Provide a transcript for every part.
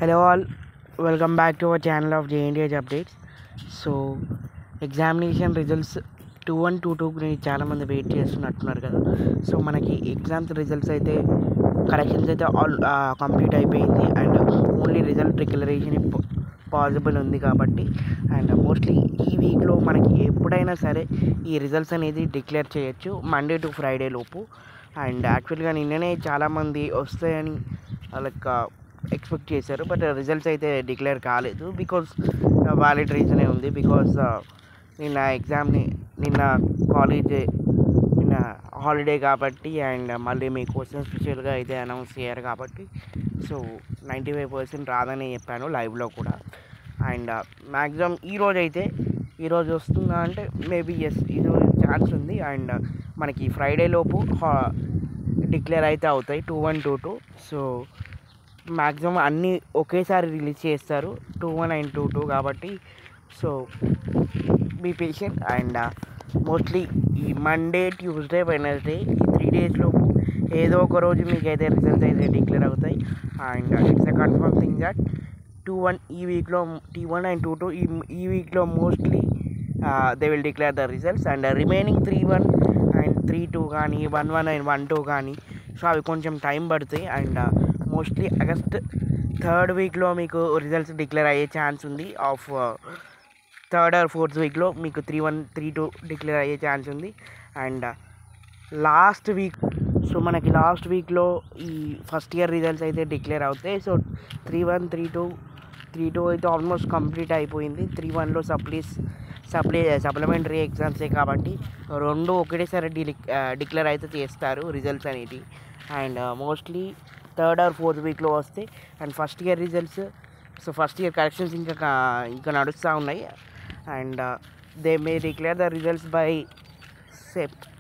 Hello all, welcome back to our channel of JNDH updates. So examination results 2122 గురించి చాలామంది wait చేస్తున్నట్టున్నారు కదా. So మనకి exams results అయితే corrections అయితే కంప్లీట్ అయిపోయింది and only result declaration possible ఉంది కాబట్టి అండ్ మోస్ట్లీ ఈ వీక్లో మనకి ఎప్పుడైనా సరే ఈ రిజల్ట్స్ అనేది డిక్లేర్ చేయొచ్చు మండే టు ఫ్రైడే లోపు. అండ్ యాక్చువల్గా నిన్ననే చాలామంది వస్తాయని లైక్ ఎక్స్పెక్ట్ చేశారు, బట్ రిజల్ట్స్ అయితే డిక్లేర్ కాలేదు. బికాజ్ వ్యాలిడ్ రీజనే ఉంది. బికాజ్ నిన్న కాలేజ్ నిన్న హాలిడే కాబట్టి అండ్ మళ్ళీ మీకోసం స్పెషల్గా అయితే అనౌన్స్ చేయరు కాబట్టి సో 95% రాదని చెప్పాను లైవ్లో కూడా. అండ్ మ్యాక్సిమం ఈరోజు వస్తుందా అంటే మేబీ ఎస్, ఈరోజు ఛాన్స్ ఉంది. అండ్ మనకి ఫ్రైడే లోపు డిక్లేర్ అయితే అవుతాయి 2122. సో మ్యాక్సిమం అన్నీ ఒకేసారి రిలీజ్ చేస్తారు 21 అండ్ 22 కాబట్టి so be patient. And mostly ఈ మండే, ట్యూస్డే, వెనస్డే ఈ 3 డేస్లో ఏదో ఒక రోజు మీకైతే రిజల్ట్స్ అయితే డిక్లేర్ అవుతాయి. And it's a confirm thing that 21 ఈ వీక్లో, T1 అండ్ 22 ఈ వీక్లో mostly they will declare the results. And remaining 3-1 and 3-2 కానీ 1-1 అండ్ 1-2 కానీ సో అవి కొంచెం టైం పడుతాయి. అండ్ మోస్ట్లీ ఆగస్ట్ 3rd వీక్లో మీకు రిజల్ట్స్ డిక్లేర్ అయ్యే ఛాన్స్ ఉంది. ఆఫ్ 3rd or 4th వీక్లో మీకు 3-1 3-2 డిక్లేర్ అయ్యే ఛాన్స్ ఉంది. అండ్ లాస్ట్ వీక్లో ఈ ఫస్ట్ ఇయర్ రిజల్ట్స్ అయితే డిక్లేర్ అవుతాయి. సో 3-1 3-2 అయితే ఆల్మోస్ట్ కంప్లీట్ అయిపోయింది. 3-1లో సప్లిమెంటరీ ఎగ్జామ్సే కాబట్టి రెండు ఒకటేసారి డిక్లేర్ అయితే చేస్తారు రిజల్ట్స్ అనేవి. And mostly 3rd or 4th వీక్లో వస్తాయి. And first year results, so first year corrections ఇంకా నడుస్తూ ఉన్నాయి. And they may declare the results by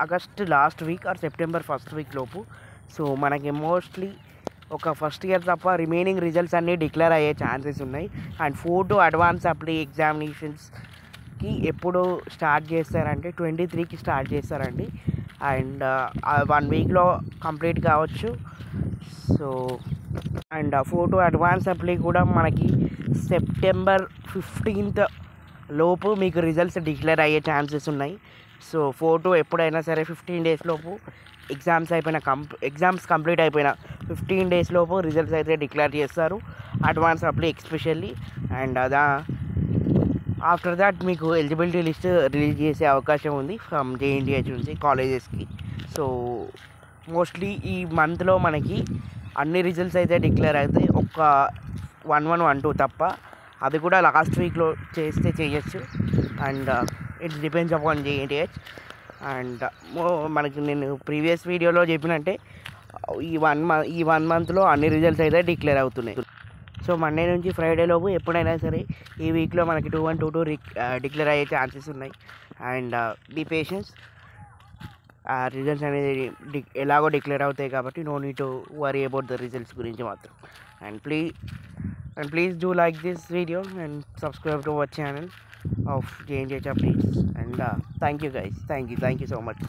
August last week or September first week లోపు. సో మనకి మోస్ట్లీ ఒక ఫస్ట్ ఇయర్ తప్ప remaining results అన్నీ డిక్లేర్ అయ్యే ఛాన్సెస్ ఉన్నాయి. అండ్ 4 అడ్వాన్స్ అప్లై ఎగ్జామినేషన్స్కి ఎప్పుడు స్టార్ట్ చేస్తారంటే 23కి స్టార్ట్ చేస్తారండి. అండ్ 1 వీక్లో కంప్లీట్ కావచ్చు. సో అండ్ 4 అడ్వాన్స్ అప్లై కూడా మనకి సెప్టెంబర్ 15th లోపు మీకు రిజల్ట్స్ డిక్లేర్ అయ్యే ఛాన్సెస్ ఉన్నాయి. సో 4 ఎప్పుడైనా సరే 15 డేస్ లోపు ఎగ్జామ్స్ కంప్లీట్ అయిపోయిన 15 డేస్ లోపు రిజల్ట్స్ అయితే డిక్లేర్ చేస్తారు advance apply especially. And after that మీకు ఎలిజిబిలిటీ లిస్ట్ రిలీజ్ చేసే అవకాశం ఉంది ఫ్రమ్ JNDH నుంచి కాలేజెస్కి. సో మోస్ట్లీ ఈ మంత్లో మనకి అన్ని రిజల్ట్స్ అయితే డిక్లేర్ అవుతాయి, ఒక 1-1 1-2 తప్ప. అది కూడా లాస్ట్ వీక్లో చేస్తే చేయొచ్చు. And it's depends upon JNDH. And మనకి నేను ప్రీవియస్ వీడియోలో చెప్పినట్టే ఈ వన్ మంత్లో అన్ని రిజల్ట్స్ అయితే డిక్లేర్ అవుతున్నాయి. సో మండే నుంచి ఫ్రైడే లోపు ఎప్పుడైనా సరే ఈ వీక్లో మనకి 2122 డిక్లేర్ అయ్యే ఛాన్సెస్ ఉన్నాయి. అండ్ బీ పేషెన్స్, రిజల్ట్స్ అనేది ఎలాగో డిక్లేర్ అవుతాయి కాబట్టి no need to worry about the results గురించి మాత్రం. And please do like this video and subscribe to our channel of JNDH updates. And thank you guys, thank you so much.